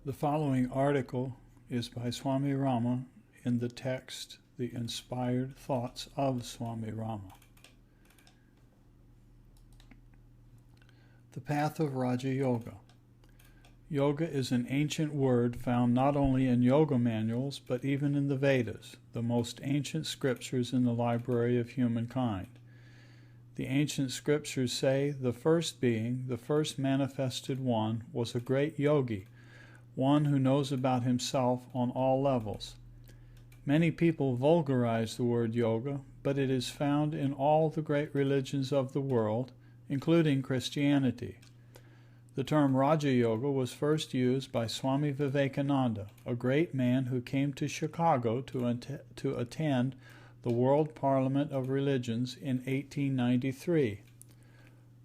The following article is by Swami Rama in the text, The Inspired Thoughts of Swami Rama. The Path of Raja Yoga. Yoga is an ancient word found not only in yoga manuals, but even in the Vedas, the most ancient scriptures in the library of humankind. The ancient scriptures say the first being, the first manifested one, was a great yogi, one who knows about himself on all levels. Many people vulgarize the word yoga, but it is found in all the great religions of the world, including Christianity. The term Raja Yoga was first used by Swami Vivekananda, a great man who came to Chicago to attend the World Parliament of Religions in 1893.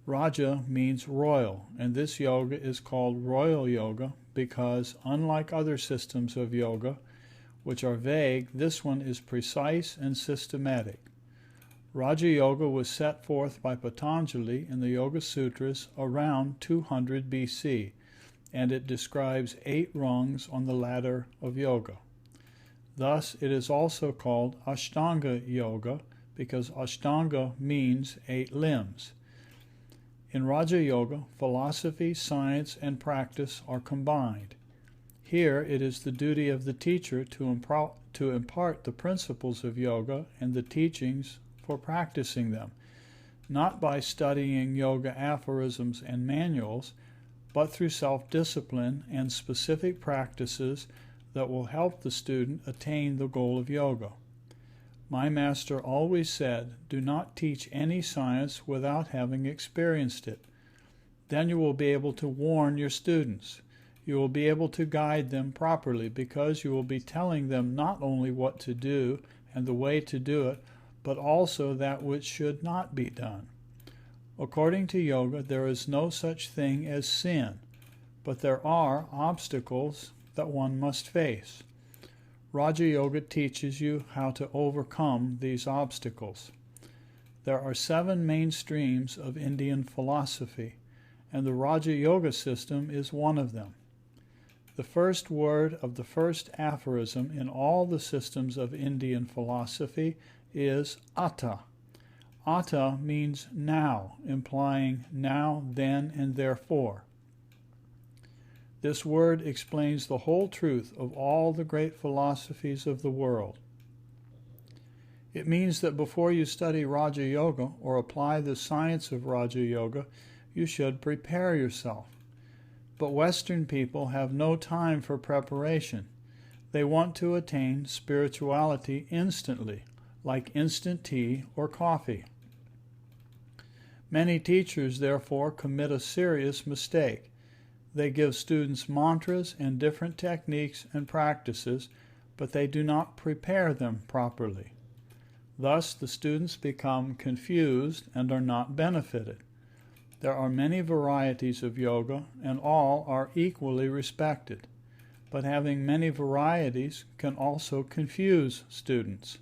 Raja means royal, and this yoga is called royal yoga because, unlike other systems of yoga, which are vague, this one is precise and systematic. Raja Yoga was set forth by Patanjali in the Yoga Sutras around 200 BC, and it describes 8 rungs on the ladder of yoga. Thus, it is also called Ashtanga Yoga because Ashtanga means 8 limbs. In Raja Yoga, philosophy, science, and practice are combined. Here it is the duty of the teacher to impart the principles of yoga and the teachings for practicing them, not by studying yoga aphorisms and manuals, but through self-discipline and specific practices that will help the student attain the goal of yoga. My master always said, do not teach any science without having experienced it. Then you will be able to warn your students. You will be able to guide them properly because you will be telling them not only what to do and the way to do it, but also that which should not be done. According to yoga, there is no such thing as sin, but there are obstacles that one must face. Raja Yoga teaches you how to overcome these obstacles. There are 7 main streams of Indian philosophy, and the Raja Yoga system is one of them. The first word of the first aphorism in all the systems of Indian philosophy is atta. Atta means now, implying now, then, and therefore. This word explains the whole truth of all the great philosophies of the world. It means that before you study Raja Yoga or apply the science of Raja Yoga, you should prepare yourself. But Western people have no time for preparation. They want to attain spirituality instantly, like instant tea or coffee. Many teachers, therefore, commit a serious mistake. They give students mantras and different techniques and practices, but they do not prepare them properly. Thus, the students become confused and are not benefited. There are many varieties of yoga, and all are equally respected. But having many varieties can also confuse students.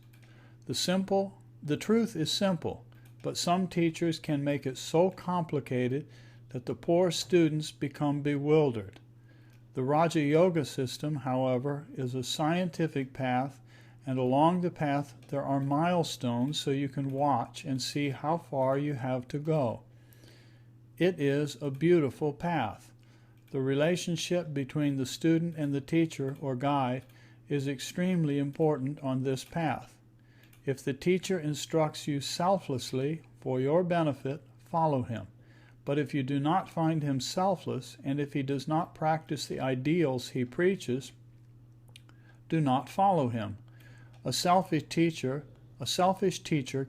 The truth is simple, but some teachers can make it so complicated that the poor students become bewildered. The Raja Yoga system, however, is a scientific path, and along the path there are milestones so you can watch and see how far you have to go. It is a beautiful path. The relationship between the student and the teacher or guide is extremely important on this path. If the teacher instructs you selflessly for your benefit, follow him. But if you do not find him selfless, and if he does not practice the ideals he preaches, do not follow him. A selfish teacher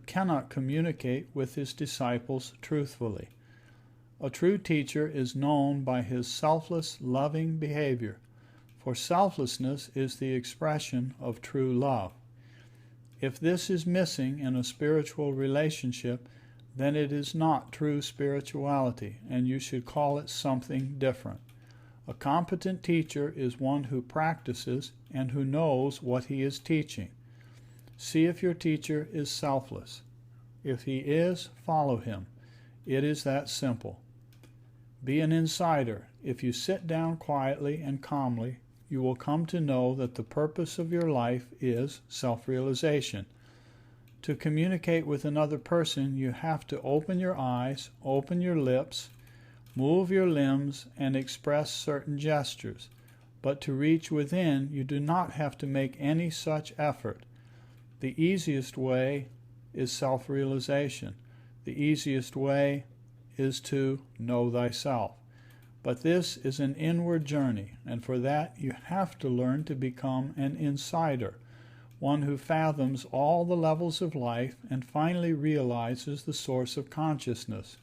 cannot communicate with his disciples truthfully. A true teacher is known by his selfless, loving behavior, for selflessness is the expression of true love. If this is missing in a spiritual relationship, then it is not true spirituality, and you should call it something different. A competent teacher is one who practices and who knows what he is teaching. See if your teacher is selfless. If he is, follow him. It is that simple. Be an insider. If you sit down quietly and calmly, you will come to know that the purpose of your life is self-realization. To communicate with another person, you have to open your eyes, open your lips, move your limbs, and express certain gestures. But to reach within, you do not have to make any such effort. The easiest way is self-realization. The easiest way is to know thyself. But this is an inward journey, and for that you have to learn to become an insider, one who fathoms all the levels of life and finally realizes the source of consciousness.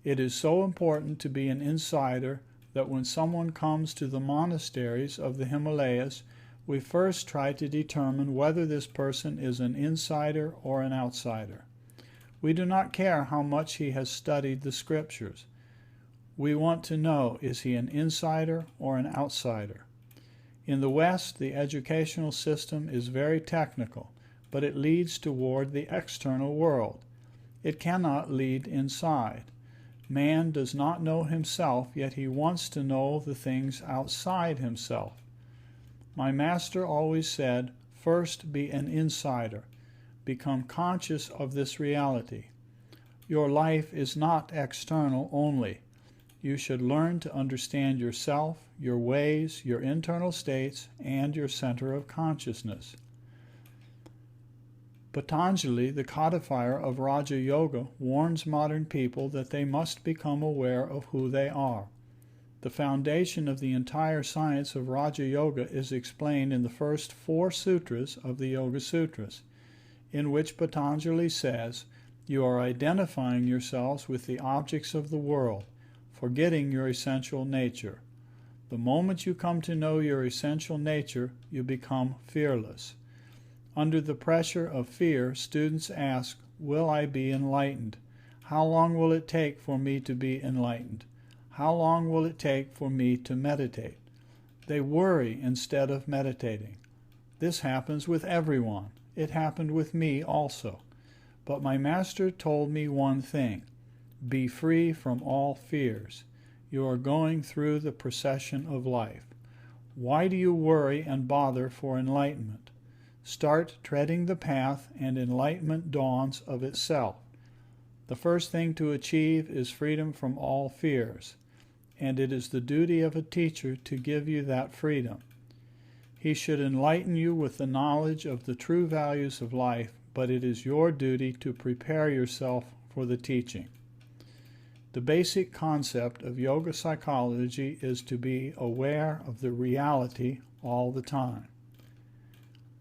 It is so important to be an insider that when someone comes to the monasteries of the Himalayas, we first try to determine whether this person is an insider or an outsider. We do not care how much he has studied the scriptures. We want to know, is he an insider or an outsider? In the West, the educational system is very technical, but it leads toward the external world. It cannot lead inside. Man does not know himself, yet he wants to know the things outside himself. My master always said, first be an insider. Become conscious of this reality. Your life is not external only. You should learn to understand yourself, your ways, your internal states, and your center of consciousness. Patanjali, the codifier of Raja Yoga, warns modern people that they must become aware of who they are. The foundation of the entire science of Raja Yoga is explained in the first 4 sutras of the Yoga Sutras, in which Patanjali says, you are identifying yourselves with the objects of the world, forgetting your essential nature. The moment you come to know your essential nature, you become fearless. Under the pressure of fear, students ask, will I be enlightened? How long will it take for me to be enlightened? How long will it take for me to meditate? They worry instead of meditating. This happens with everyone. It happened with me also. But my master told me one thing. Be free from all fears. You are going through the procession of life. Why do you worry and bother for enlightenment? Start treading the path and enlightenment dawns of itself. The first thing to achieve is freedom from all fears, and it is the duty of a teacher to give you that freedom. He should enlighten you with the knowledge of the true values of life, but it is your duty to prepare yourself for the teaching. The basic concept of yoga psychology is to be aware of the reality all the time.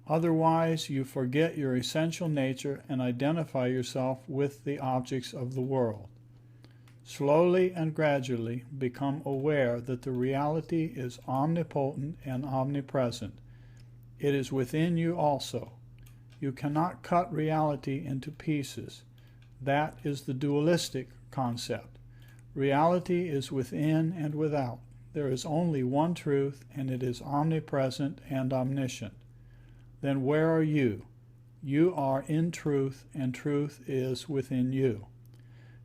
Otherwise, you forget your essential nature and identify yourself with the objects of the world. Slowly and gradually become aware that the reality is omnipotent and omnipresent. It is within you also. You cannot cut reality into pieces. That is the dualistic concept. Reality is within and without. There is only one truth, and it is omnipresent and omniscient. Then where are you? You are in truth, and truth is within you.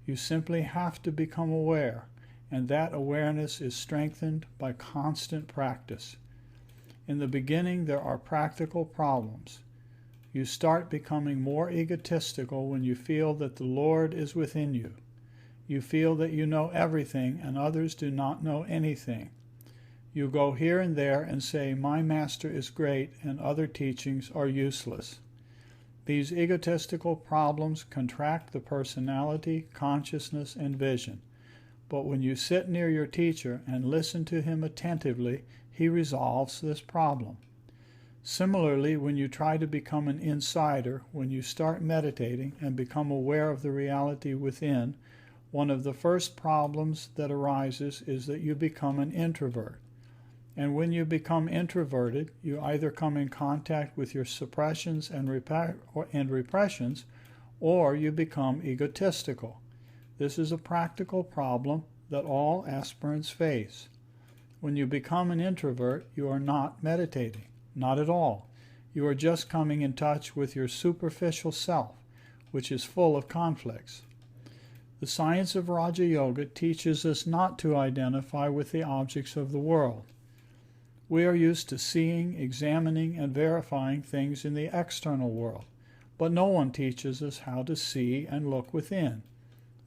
You simply have to become aware, and that awareness is strengthened by constant practice. In the beginning, there are practical problems. You start becoming more egotistical when you feel that the Lord is within you. You feel that you know everything and others do not know anything. You go here and there and say, my master is great and other teachings are useless. These egotistical problems contract the personality, consciousness, and vision. But when you sit near your teacher and listen to him attentively, he resolves this problem. Similarly, when you try to become an insider, when you start meditating and become aware of the reality within, one of the first problems that arises is that you become an introvert. And when you become introverted, you either come in contact with your suppressions and repressions, or you become egotistical. This is a practical problem that all aspirants face. When you become an introvert, you are not meditating, not at all. You are just coming in touch with your superficial self, which is full of conflicts. The science of Raja Yoga teaches us not to identify with the objects of the world. We are used to seeing, examining, and verifying things in the external world, but no one teaches us how to see and look within.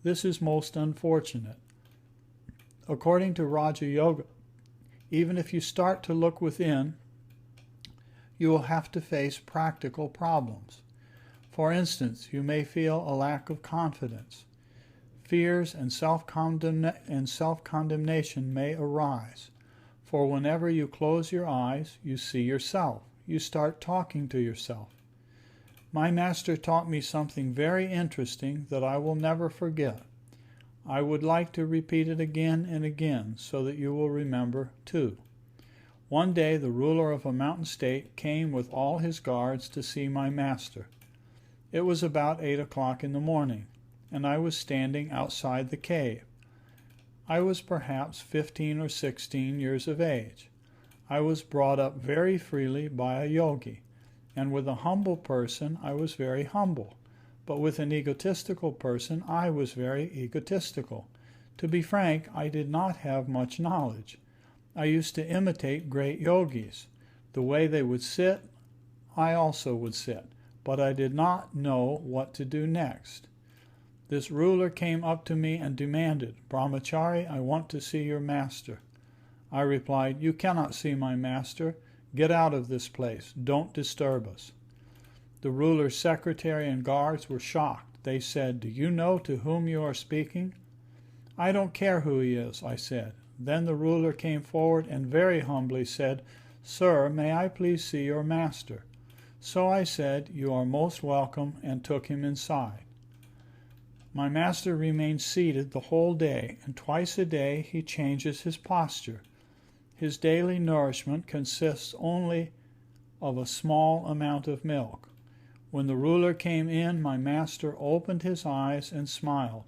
This is most unfortunate. According to Raja Yoga, even if you start to look within, you will have to face practical problems. For instance, you may feel a lack of confidence. Fears and self-condemnation may arise. For whenever you close your eyes, you see yourself. You start talking to yourself. My master taught me something very interesting that I will never forget. I would like to repeat it again and again so that you will remember too. One day the ruler of a mountain state came with all his guards to see my master. It was about 8 o'clock in the morning, and I was standing outside the cave. I was perhaps 15 or 16 years of age. I was brought up very freely by a yogi, and with a humble person I was very humble, but with an egotistical person I was very egotistical. To be frank, I did not have much knowledge. I used to imitate great yogis. The way they would sit, I also would sit, but I did not know what to do next. This ruler came up to me and demanded, "Brahmachari, I want to see your master." I replied, "You cannot see my master. Get out of this place. Don't disturb us." The ruler's secretary and guards were shocked. They said, "Do you know to whom you are speaking?" "I don't care who he is," I said. Then the ruler came forward and very humbly said, "Sir, may I please see your master?" So I said, "You are most welcome," and took him inside. My master remained seated the whole day, and twice a day he changes his posture. His daily nourishment consists only of a small amount of milk. When the ruler came in, my master opened his eyes and smiled.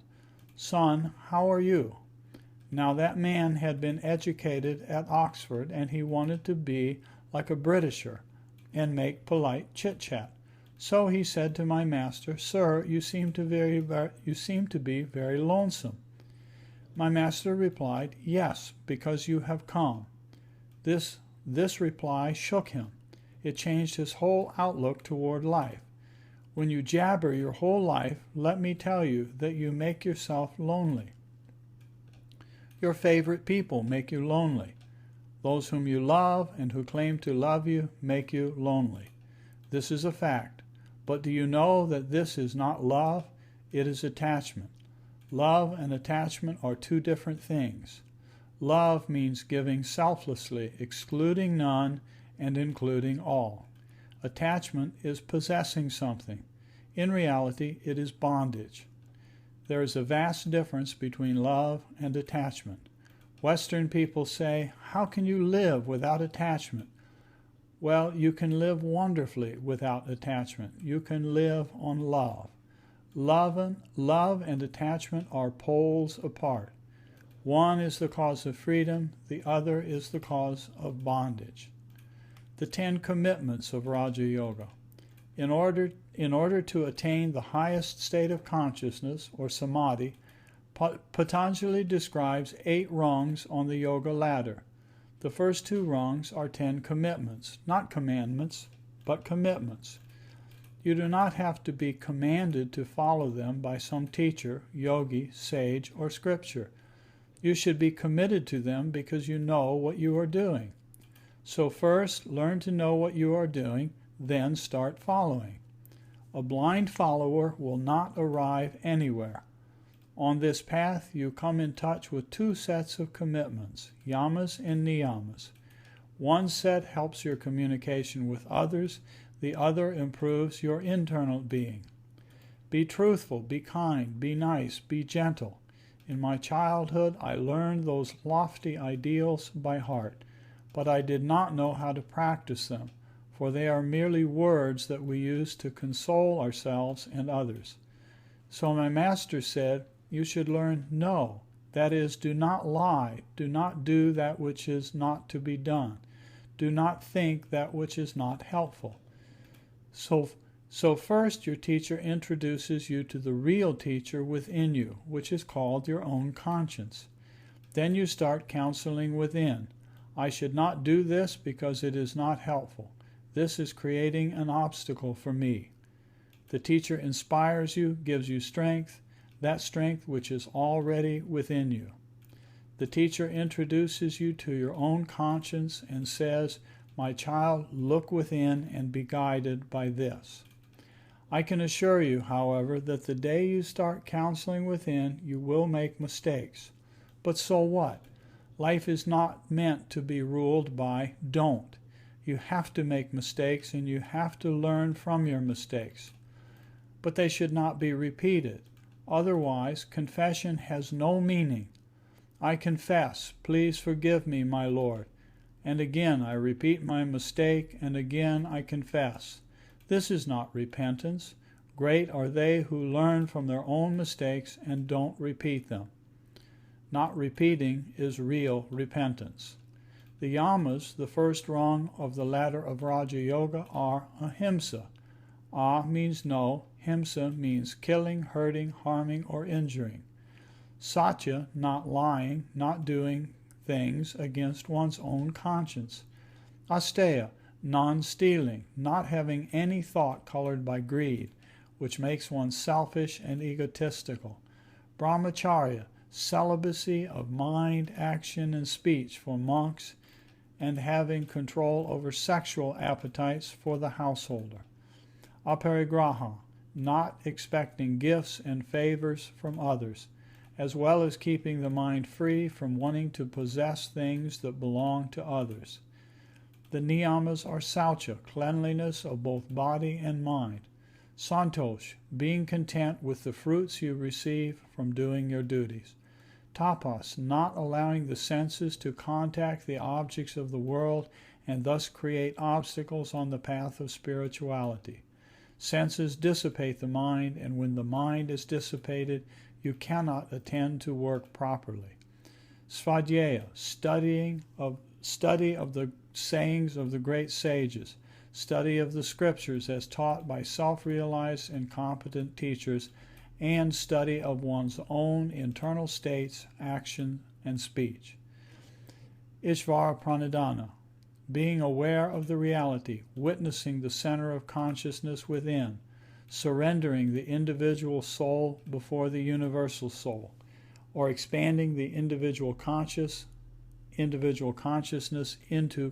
"Son, how are you?" Now that man had been educated at Oxford, and he wanted to be like a Britisher and make polite chit-chat. So he said to my master, "Sir, you seem to be very lonesome." My master replied, "Yes, because you have come." This reply shook him. It changed his whole outlook toward life. When you jabber your whole life, let me tell you that you make yourself lonely. Your favorite people make you lonely. Those whom you love and who claim to love you make you lonely. This is a fact. But do you know that this is not love? It is attachment. Love and attachment are two different things. Love means giving selflessly, excluding none and including all. Attachment is possessing something. In reality, it is bondage. There is a vast difference between love and attachment. Western people say, "How can you live without attachment?" Well, you can live wonderfully without attachment. You can live on love. Love and attachment are poles apart. One is the cause of freedom, the other is the cause of bondage. The 10 commitments of Raja Yoga. In order to attain the highest state of consciousness, or Samadhi, Patanjali describes 8 rungs on the yoga ladder. The first 2 rungs are 10 commitments, not commandments, but commitments. You do not have to be commanded to follow them by some teacher, yogi, sage, or scripture. You should be committed to them because you know what you are doing. So first, learn to know what you are doing, then start following. A blind follower will not arrive anywhere. On this path, you come in touch with 2 sets of commitments, yamas and niyamas. One set helps your communication with others, the other improves your internal being. Be truthful, be kind, be nice, be gentle. In my childhood, I learned those lofty ideals by heart, but I did not know how to practice them, for they are merely words that we use to console ourselves and others. So my master said, you should learn no, that is, do not lie, do not do that which is not to be done, do not think that which is not helpful. So So first your teacher introduces you to the real teacher within you, which is called your own conscience. Then you start counseling within. I should not do this because it is not helpful. This is creating an obstacle for me. The teacher inspires you, gives you strength, that strength which is already within you. The teacher introduces you to your own conscience and says, "My child, look within and be guided by this." I can assure you, however, that the day you start counseling within, you will make mistakes. But so what? Life is not meant to be ruled by don't. You have to make mistakes and you have to learn from your mistakes. But they should not be repeated. Otherwise, confession has no meaning. I confess, please forgive me, my Lord. And again I repeat my mistake, and again I confess. This is not repentance. Great are they who learn from their own mistakes and don't repeat them. Not repeating is real repentance. The yamas, the first rung of the ladder of Raja Yoga, are ahimsa. Ah means no, himsa means killing, hurting, harming, or injuring. Satya, not lying, not doing things against one's own conscience. Asteya, non-stealing, not having any thought colored by greed, which makes one selfish and egotistical. Brahmacharya, celibacy of mind, action, and speech for monks, and having control over sexual appetites for the householder. Aparigraha, not expecting gifts and favors from others, as well as keeping the mind free from wanting to possess things that belong to others. The niyamas are saucha, cleanliness of both body and mind. Santosh, being content with the fruits you receive from doing your duties. Tapas, not allowing the senses to contact the objects of the world and thus create obstacles on the path of spirituality. Senses dissipate the mind, and when the mind is dissipated, you cannot attend to work properly. Svadhyaya, study of the sayings of the great sages, study of the scriptures as taught by self-realized and competent teachers, and study of one's own internal states, action, and speech. Ishvara Pranidhana, being aware of the reality, witnessing the center of consciousness within, surrendering the individual soul before the universal soul, or expanding the individual consciousness into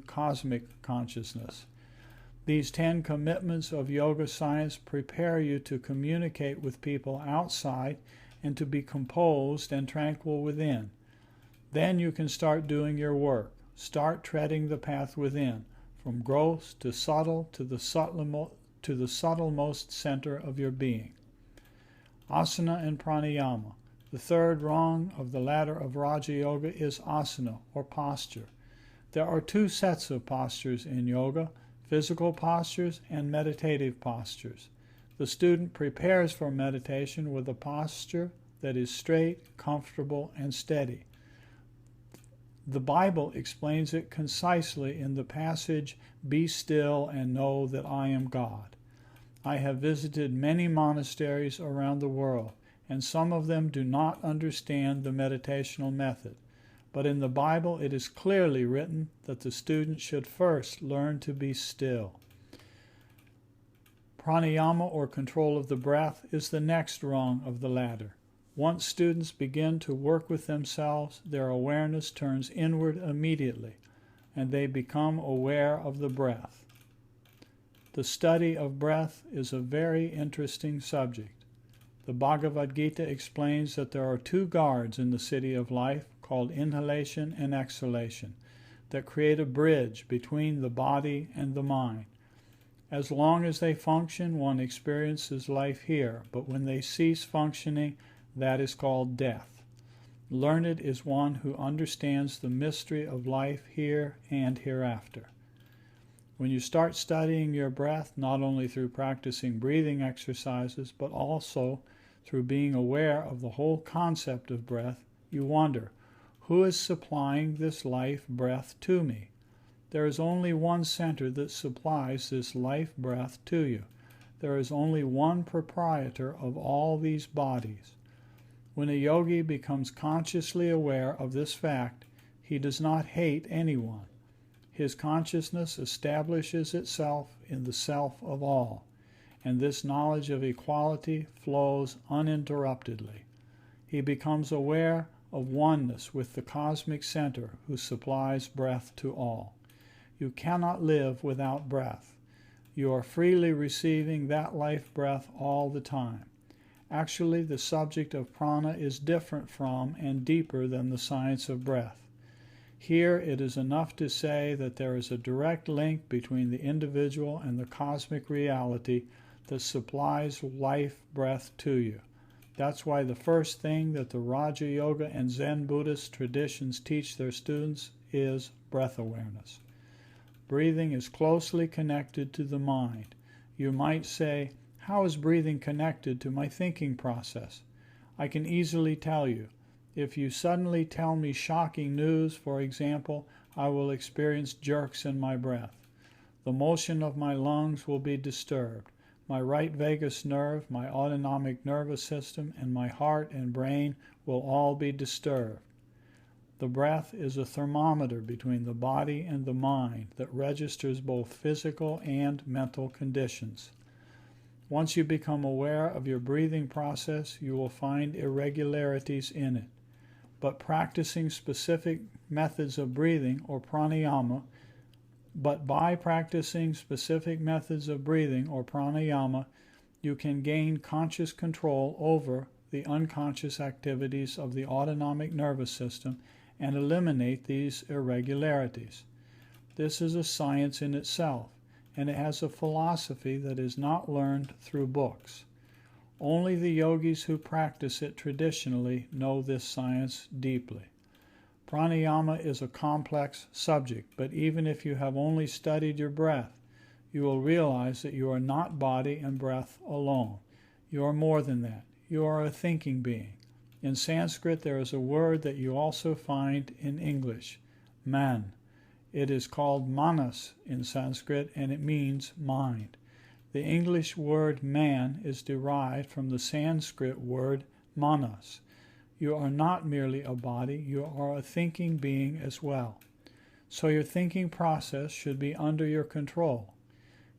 cosmic consciousness. These 10 commitments of yoga science prepare you to communicate with people outside and to be composed and tranquil within. Then you can start doing your work. Start treading the path within, from gross to subtle to the subtlemost center of your being. Asana and Pranayama. The third rung of the ladder of Raja Yoga is asana, or posture. There are 2 sets of postures in yoga, physical postures and meditative postures. The student prepares for meditation with a posture that is straight, comfortable, and steady. The Bible explains it concisely in the passage, "Be still and know that I am God." I have visited many monasteries around the world, and some of them do not understand the meditational method. But in the Bible it is clearly written that the student should first learn to be still. Pranayama, or control of the breath, is the next rung of the ladder. Once students begin to work with themselves, their awareness turns inward immediately, and they become aware of the breath. The study of breath is a very interesting subject. The Bhagavad Gita explains that there are 2 guards in the city of life, called inhalation and exhalation, that create a bridge between the body and the mind. As long as they function, one experiences life here, but when they cease functioning, that is called death. Learned is one who understands the mystery of life here and hereafter. When you start studying your breath, not only through practicing breathing exercises, but also through being aware of the whole concept of breath, you wonder, who is supplying this life breath to me? There is only one center that supplies this life breath to you. there is only one proprietor of all these bodies. When a yogi becomes consciously aware of this fact, he does not hate anyone. His consciousness establishes itself in the self of all, and this knowledge of equality flows uninterruptedly. He becomes aware of oneness with the cosmic center who supplies breath to all. You cannot live without breath. You are freely receiving that life breath all the time. Actually, the subject of prana is different from and deeper than the science of breath. Here it is enough to say that there is a direct link between the individual and the cosmic reality that supplies life breath to you. That's why the first thing that the Raja Yoga and Zen Buddhist traditions teach their students is breath awareness. Breathing is closely connected to the mind. You might say, how is breathing connected to my thinking process? I can easily tell you. If you suddenly tell me shocking news, for example, I will experience jerks in my breath. The motion of my lungs will be disturbed. My right vagus nerve, my autonomic nervous system, and my heart and brain will all be disturbed. The breath is a thermometer between the body and the mind that registers both physical and mental conditions. Once you become aware of your breathing process, you will find irregularities in it. But by practicing specific methods of breathing or pranayama, you can gain conscious control over the unconscious activities of the autonomic nervous system and eliminate these irregularities. This is a science in itself, and it has a philosophy that is not learned through books. Only the yogis who practice it traditionally know this science deeply. Pranayama is a complex subject, but even if you have only studied your breath, you will realize that you are not body and breath alone. You are more than that. You are a thinking being. In Sanskrit, there is a word that you also find in English, man. It is called manas in Sanskrit, and it means mind. The English word man is derived from the Sanskrit word manas. You are not merely a body, you are a thinking being as well. So your thinking process should be under your control.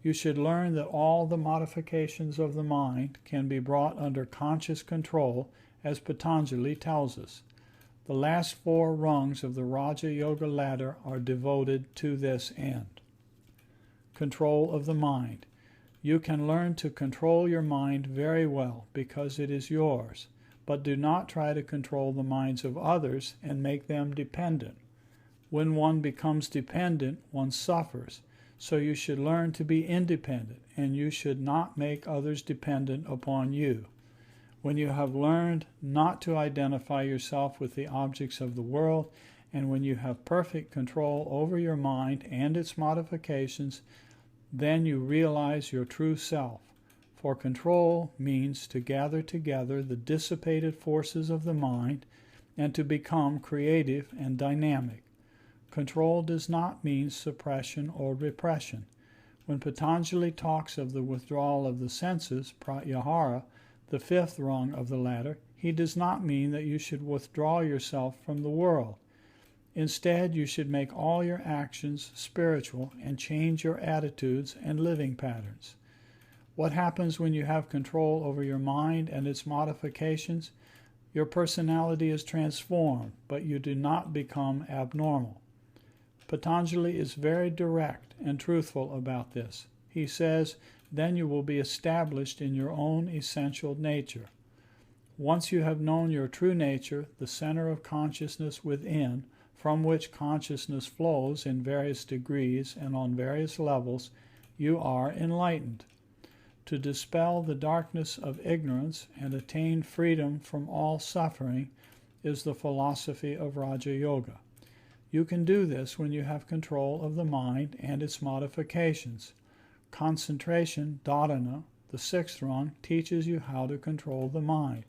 You should learn that all the modifications of the mind can be brought under conscious control, as Patanjali tells us. The last 4 rungs of the Raja Yoga ladder are devoted to this end. Control of the mind. You can learn to control your mind very well because it is yours, but do not try to control the minds of others and make them dependent. When one becomes dependent, one suffers, so you should learn to be independent, and you should not make others dependent upon you. When you have learned not to identify yourself with the objects of the world, and when you have perfect control over your mind and its modifications, then you realize your true self. For control means to gather together the dissipated forces of the mind and to become creative and dynamic. Control does not mean suppression or repression. When Patanjali talks of the withdrawal of the senses, pratyahara, the 5th rung of the ladder, he does not mean that you should withdraw yourself from the world. Instead, you should make all your actions spiritual and change your attitudes and living patterns. What happens when you have control over your mind and its modifications? Your personality is transformed, but you do not become abnormal. Patanjali is very direct and truthful about this. He says, then you will be established in your own essential nature. Once you have known your true nature, the center of consciousness within, from which consciousness flows in various degrees and on various levels, you are enlightened. To dispel the darkness of ignorance and attain freedom from all suffering is the philosophy of Raja Yoga. You can do this when you have control of the mind and its modifications. Concentration, dharana, the 6th rung, teaches you how to control the mind.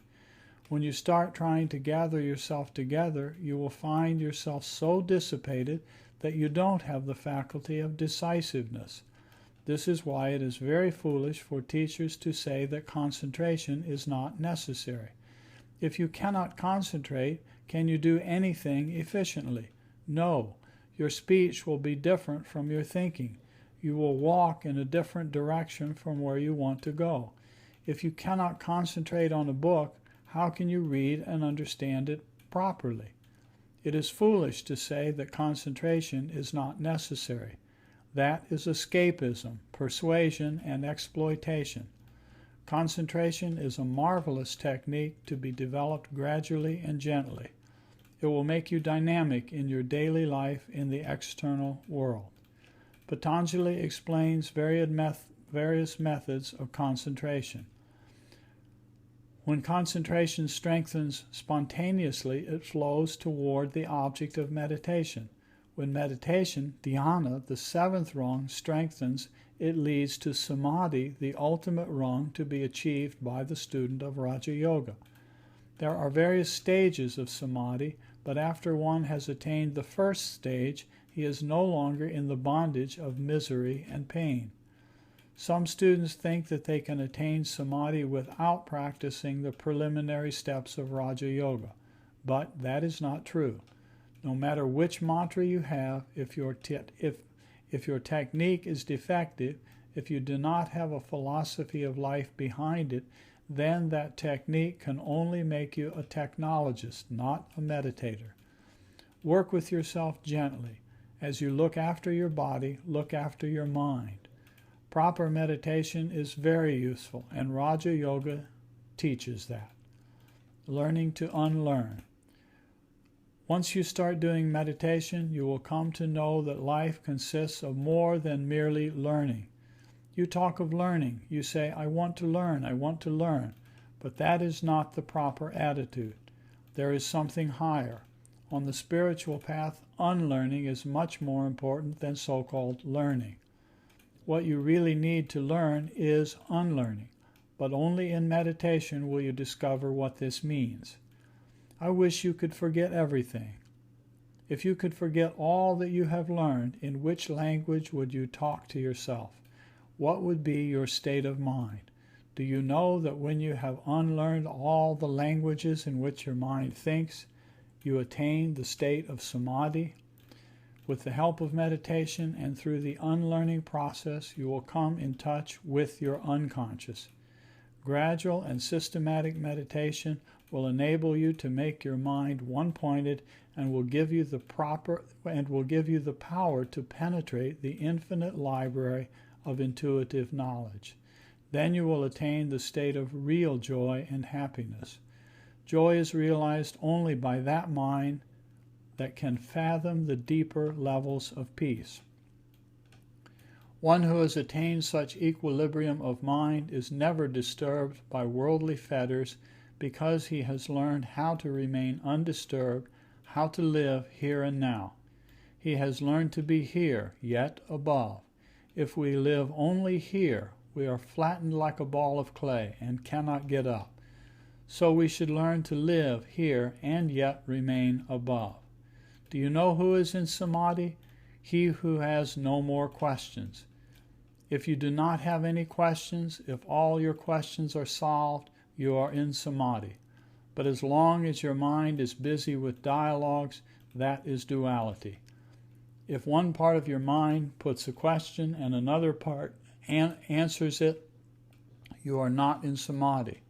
When you start trying to gather yourself together, you will find yourself so dissipated that you don't have the faculty of decisiveness. This is why it is very foolish for teachers to say that concentration is not necessary. If you cannot concentrate, can you do anything efficiently? No. Your speech will be different from your thinking. You will walk in a different direction from where you want to go. If you cannot concentrate on a book, how can you read and understand it properly? It is foolish to say that concentration is not necessary. That is escapism, persuasion, and exploitation. Concentration is a marvelous technique to be developed gradually and gently. It will make you dynamic in your daily life in the external world. Patanjali explains various methods of concentration. When concentration strengthens spontaneously, it flows toward the object of meditation. When meditation, dhyana, the seventh rung, strengthens, it leads to samadhi, the ultimate rung to be achieved by the student of Raja Yoga. There are various stages of samadhi, but after one has attained the first stage, he is no longer in the bondage of misery and pain. Some students think that they can attain samadhi without practicing the preliminary steps of Raja Yoga, but that is not true. No matter which mantra you have, if your technique is defective, if you do not have a philosophy of life behind it, then that technique can only make you a technologist, not a meditator. Work with yourself gently. As you look after your body, look after your mind. Proper meditation is very useful, and Raja Yoga teaches that. Learning to unlearn. Once you start doing meditation, you will come to know that life consists of more than merely learning. You talk of learning. You say, I want to learn, but that is not the proper attitude. There is something higher. On the spiritual path, unlearning is much more important than so-called learning. What you really need to learn is unlearning, but only in meditation will you discover what this means. I wish you could forget everything. If you could forget all that you have learned, in which language would you talk to yourself? What would be your state of mind? Do you know that when you have unlearned all the languages in which your mind thinks, you attain the state of samadhi? With the help of meditation and through the unlearning process, you will come in touch with your unconscious. Gradual and systematic meditation will enable you to make your mind one-pointed and will give you the power to penetrate the infinite library of intuitive knowledge. Then you will attain the state of real joy and happiness. Joy is realized only by that mind that can fathom the deeper levels of peace. One who has attained such equilibrium of mind is never disturbed by worldly fetters because he has learned how to remain undisturbed, how to live here and now. He has learned to be here, yet above. If we live only here, we are flattened like a ball of clay and cannot get up. So we should learn to live here and yet remain above. Do you know who is in samadhi? He who has no more questions. If you do not have any questions, if all your questions are solved, you are in samadhi. But as long as your mind is busy with dialogues, that is duality. If one part of your mind puts a question and another part answers it, you are not in samadhi.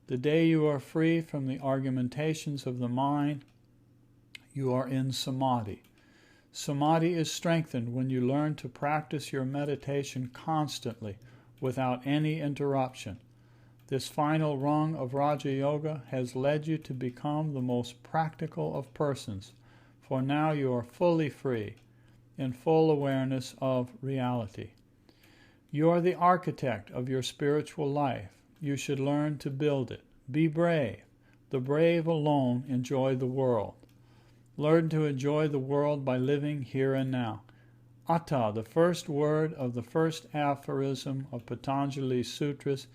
The day you are free from the argumentations of the mind, you are in samadhi. Samadhi is strengthened when you learn to practice your meditation constantly, without any interruption. This final rung of Raja Yoga has led you to become the most practical of persons, for now you are fully free, in full awareness of reality. You are the architect of your spiritual life. You should learn to build it. Be brave. The brave alone enjoy the world. Learn to enjoy the world by living here and now. Atta, the first word of the first aphorism of Patanjali's sutras,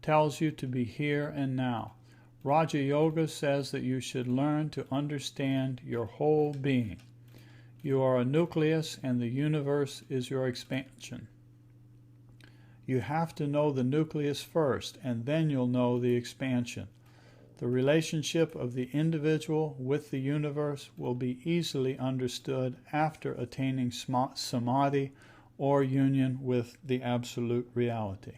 tells you to be here and now. Raja Yoga says that you should learn to understand your whole being. You are a nucleus and the universe is your expansion. You have to know the nucleus first, and then you'll know the expansion. The relationship of the individual with the universe will be easily understood after attaining Samadhi or union with the absolute reality.